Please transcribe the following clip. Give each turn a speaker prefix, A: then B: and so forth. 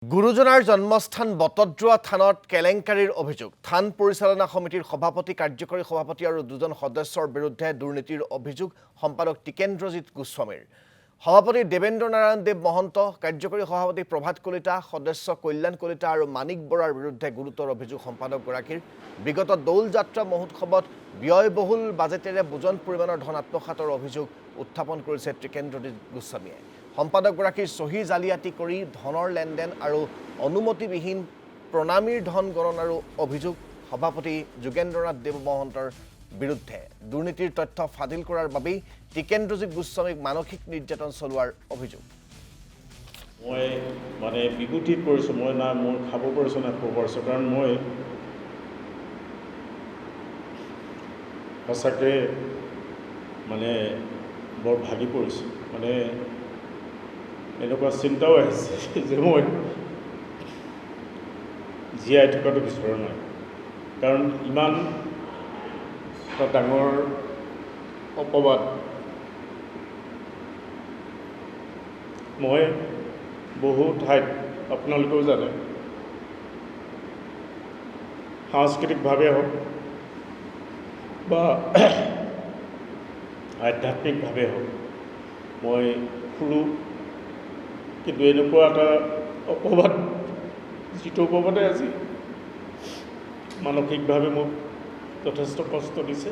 A: গুৰুজনাৰ জন্মস্থান বটদ্ৰোৱা থানত কেলেংকাৰীৰ অভিযোগ থান পৰিচালনা সমিতিৰ সভাপতি কাৰ্যকৰী সভাপতি আৰু দুজন সদস্যৰ বিৰুদ্ধে দুৰ্নীতিৰ অভিযোগ সম্পাদক টিকেন্দ্ৰজিৎ গোস্বামীৰ সভাপতি দেবেন্দ্ৰ নাৰায়ণ দেৱ মহন্ত কাৰ্যকৰী সভাপতি প্ৰভাত কলিতা সদস্য কল্যাণ কলিতা আৰু মানিক বৰাৰ বিৰুদ্ধে গুৰুতৰ অভিযোগ সম্পাদক গৰাকীৰ বিগত দৌল যাত্ৰা মহোৎসৱত ব্যয়বহুল বাজেটেৰে বুজন পৰিমাণৰ ধন আত্মসাতৰ অভিযোগ উত্থাপন কৰিছে টিকেন্দ্ৰজিৎ গোস্বামীয়ে সম্পাদক গৰাকীৰ সহি জালিয়াতি কৰি ধনৰ লেনদেন আৰু অনুমতিবিহীন প্ৰণামীৰ ধন গণনাৰো অভিযোগ সভাপতি যোগেন্দ্ৰনাথ দেৱ মহন্তৰ বিৰুদ্ধে দুৰ্নীতিৰ তথ্য ফাদিল কৰাৰ বাবে টিকেন্দ্ৰজিৎ গোস্বামীক মানসিক নিৰ্যাতন চলোৱাৰ অভিযোগ
B: মই মানে বিগুটিত পৰিছোঁ মই না মোৰ খাব পৰিছোঁ না খুব পৰিছোঁ কাৰণ মই সঁচাকৈ মানে বৰ ভাগি পৰিছোঁ মানে এনেকুৱা চিন্তাও আহিছে যে মই জীয়াই থকাটো বিচৰা নাই কাৰণ ইমান এটা ডাঙৰ অপবাদ মই বহু ঠাইত আপোনালোকেও জানে সাংস্কৃতিকভাৱে হওক বা আধ্যাত্মিকভাৱে হওক মই ফুৰোঁ কিন্তু এনেকুৱা এটা অপবাদ যিটো অপবাদে আজি মানসিকভাৱে মোক যথেষ্ট কষ্ট দিছে